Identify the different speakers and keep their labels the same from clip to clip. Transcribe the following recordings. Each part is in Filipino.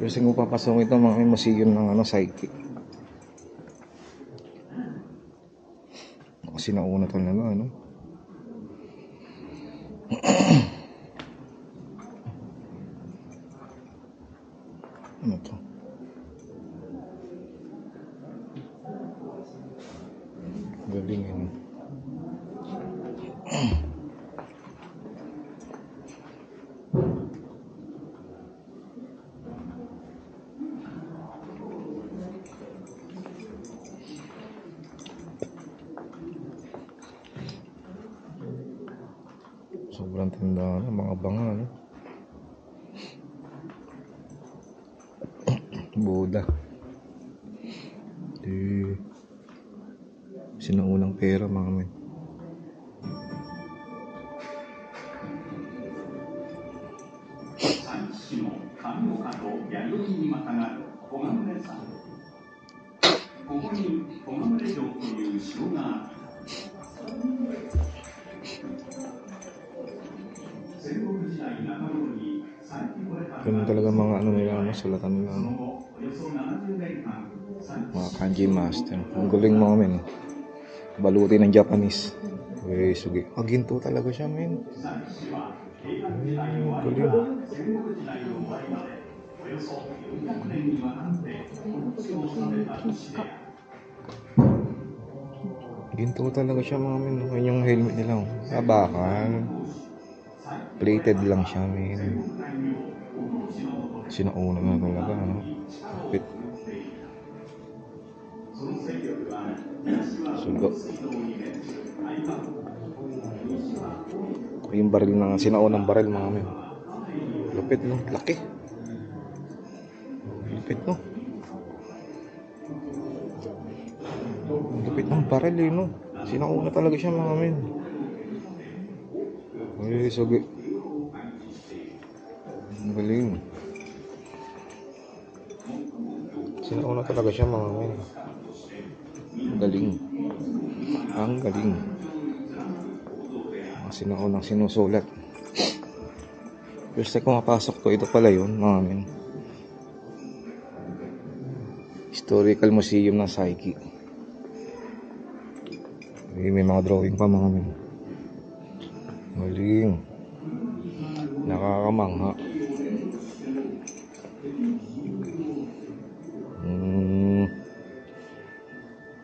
Speaker 1: Kasi kung papasok ito, mga museum ng psychic. Kasi nauna talaga, ano? Ano to? Galing yun. Sobrang tanda na, mga banga, no? Buddha. Sinaunang pera, mga men. Ganun talaga mga ano nila, ano, sulatan nila, ano? Mga kanji master. Ang galing, mga men. Baluti ng Japanese. Sugi. Ginto talaga siya, men. Galing. Ginto talaga siya, mga men. Yun yung helmet nila. Bakal. Plated lang siya, men. Sinauna na talaga, ano? Kapit. Sugo. Yung baril na sinaunang baril, mga men. Lupit, no? Laki. Lupit, no? Lupit ng baril, eh, no? Sinauna talaga siya, mga men. Sugi. Ang galing. Sinauna talaga siya, mga men. Ang galing. Ang galing. Sinaunang sinusulat. First time ko mapasok to, ito pala yun, mga men. Historical Museum ng Psyche. May mga drawing pa, mga men. Galing. Nakakamangha.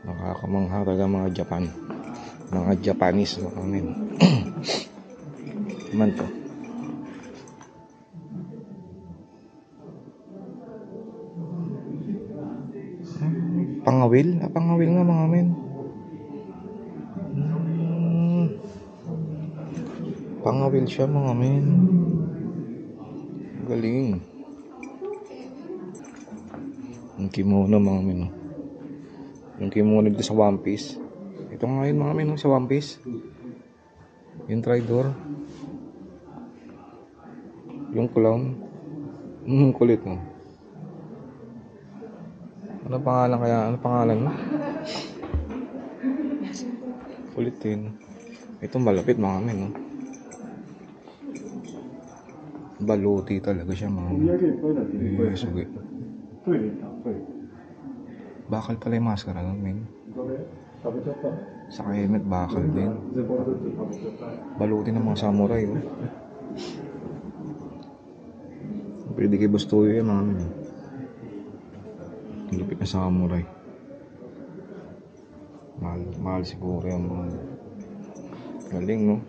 Speaker 1: Nakakamangha talaga mga Japan. Mga Japanese, mga men. Naman to. Pangawil? Pangawil nga, mga men. Pangawil siya, mga men. Galing. Yung kimono, mga men. Yung kimono dito sa One Piece. Ito nga yun, mga men, sa One Piece. Yung Tridor. Yung clown. Kulit, no? Ano pangalan kaya? Ano pangalan mo? Kulit din. Ito malapit, mga men, no? Baluti talaga siya, mga men. Sugi. Bakal pala yung maskara nun, men. Sa helmet, bakal din. Baluti ng mga samurai, oh. Pwede kay Bustoyo yan, mga men. Lupit na samurai. Mahal siguro yan, mga galing, no?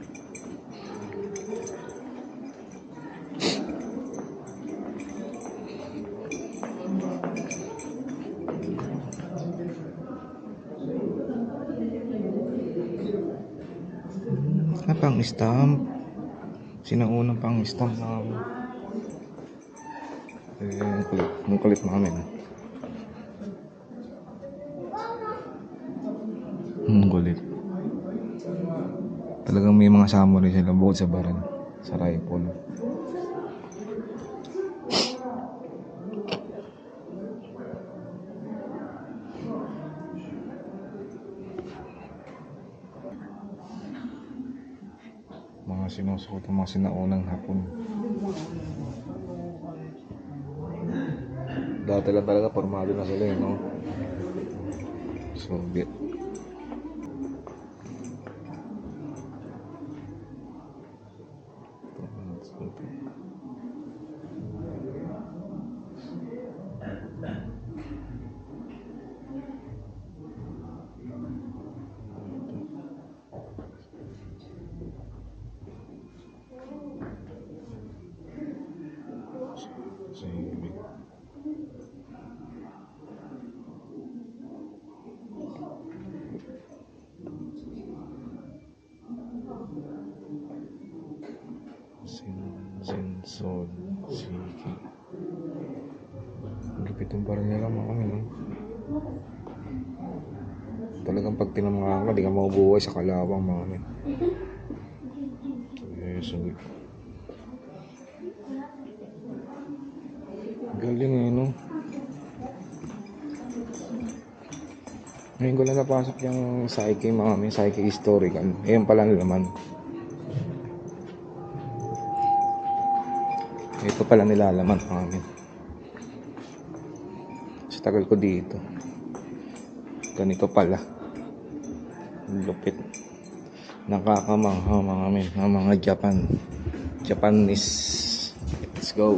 Speaker 1: Pang stamp. Sinaunang pang stamp na yung kulit namin. Kulit. Talagang may mga samurai sila bukod sa baril, sa rifle. Mga sinusuot ng mga sinaunang Hapon. Dati lang talaga formado na sila, no? Soviet. Civic. Sensol. Siki. Gipit yung parang nila mga kami, no? Talagang pag tinamahan ka, di ka mabubuhay sa kalawang mga kami. Yes, galing eh, no? Ngayon ko lang napasok yung psyche mga kami, psyche historical. Ayun pala naman. Ito pala nilalaman mga kami. Sa tagal ko dito. Ganito pala. Lupit. Nakakamangha mga kami, mga Japanese. Let's go.